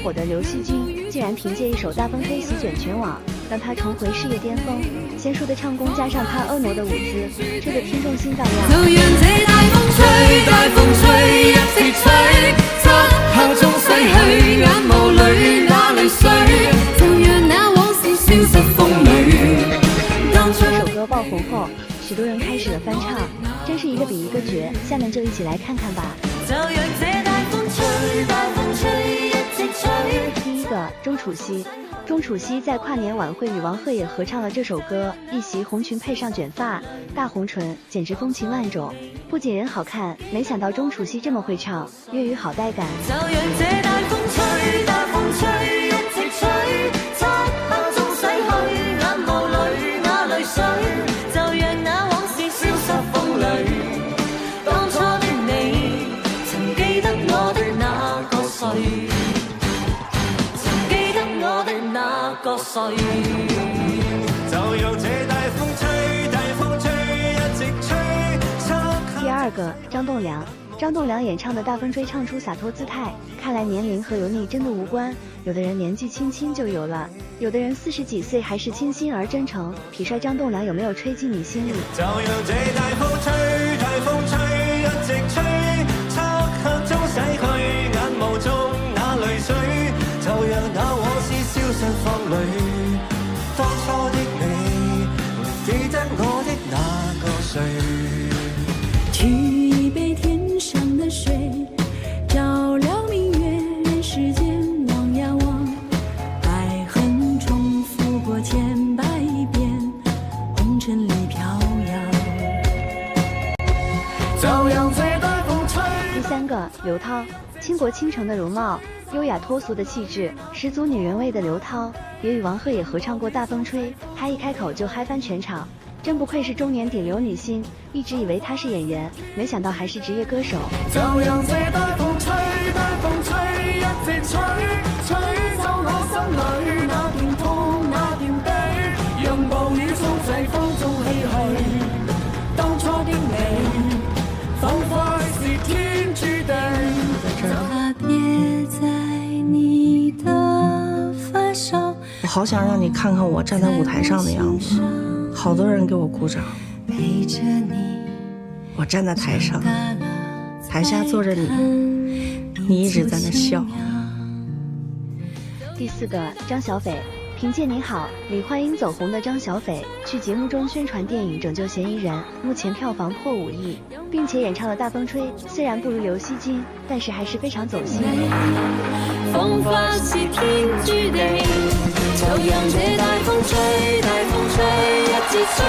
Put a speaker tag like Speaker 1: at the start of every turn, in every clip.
Speaker 1: 火的刘惜君，竟然凭借一首《大风吹》席卷全网，让她重回事业巅峰。娴熟的唱功加上她婀娜的舞姿，吹得听众心荡漾。
Speaker 2: 就讓這大風吹，大風吹，一直吹，漆黑中洗去眼眸裏那淚水，就讓那往事消失風裏。
Speaker 1: 這首歌爆紅後，許多人開始了翻唱，真是一個比一個絕。下面就一起來看看吧。
Speaker 2: 就讓這大風吹，大風吹，一直吹。
Speaker 1: 第一個，鐘楚曦。鐘楚曦在跨年晚會與王鹤也合唱了這首歌，一襲紅裙配上捲髮，大紅唇，簡直風情萬種。不僅人好看，沒想到鐘楚曦這麼會唱，粵語好帶感。
Speaker 2: 就讓這大風吹，大風吹，一直吹，漆黑中洗去眼眸裏那淚水，就讓那往事消失風裏。當初的你，曾記得我的那個誰？曾記得我的那個誰？就讓這大風吹，大風吹，一直吹。
Speaker 1: 第二個，張棟梁。張棟梁演唱的《大風吹》唱出灑脫姿態，看來年齡和油膩真的無關。有的人年紀輕輕就油了，有的人40幾歲還是清新而真誠。痞帥張棟梁有沒有吹進你心裡？
Speaker 2: 就讓這大風吹，大風吹，一直吹，漆黑中洗去眼眸中那淚水，就讓那往事消失風裏。當初的你，還記得我的那個誰？
Speaker 3: 取一杯天上的水，照亮明月，人世間望呀望，愛恨重複過千百遍，紅塵裏飄搖。
Speaker 2: 就讓這大風吹。
Speaker 1: 第三個，劉濤。傾國傾城的容貌，優雅脫俗的氣質，十足女人味的劉濤，也與王鹤也合唱過《大風吹》，她一開口就嗨翻全場。真不愧是中年頂流女星，一直以為她是演員，沒想到還是職業歌手。
Speaker 2: 就讓這大風吹，大風吹，一直吹，吹走我心裏那段痛，那段悲，讓暴雨沖洗風中唏噓。當初的你，彷彿是天注定。
Speaker 3: 他別在你的發梢。
Speaker 4: 我好想讓你看看我站在舞台上的樣子，好多人給我鼓掌，我站在台上，台下坐着你，你一直在那笑。
Speaker 1: 第四個，張小斐。憑借你好，李煥英走紅的張小斐去節目中宣傳電影《拯救嫌疑人》，目前票房破5億，並且演唱了《大風吹》，雖然不如劉惜君，但是還是非常走心。
Speaker 2: 彷彿是天注定，就讓這大風吹，大風吹，一直吹，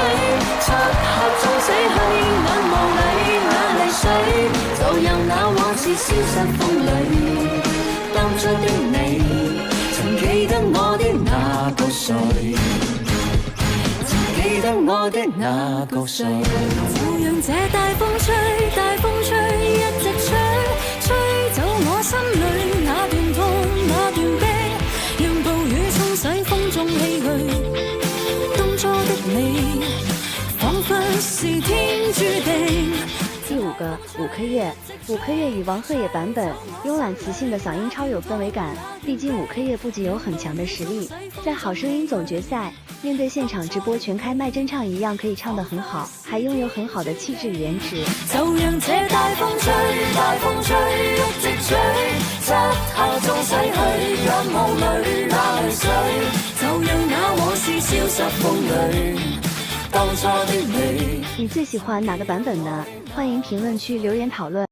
Speaker 2: 漆黑中洗去眼眸裏那淚水，就讓那往事消失風裏。當初的你，曾記得我的那個誰？曾記得我的那個誰？
Speaker 3: 就讓這大風吹，大風吹，一直吹，吹走我心裏那段痛，那段悲，讓暴雨沖洗風中唏噓。當初的你，彷彿是天注定。
Speaker 1: 第五個，五顆月。五顆月與王鹤也版本，慵懶磁性的嗓音超有氛圍感。畢竟五顆月不僅有很強的實力，在好聲音總決賽面對現場直播全開麥真唱一樣可以唱得很好，還擁有很好的氣質與顏值。
Speaker 2: 就讓這大風吹，大風吹，一直吹，漆黑中洗去眼眸裏那淚水，就讓那往事消失風裏。當初的你，
Speaker 1: 你最喜歡哪個版本呢？歡迎評論區留言討論。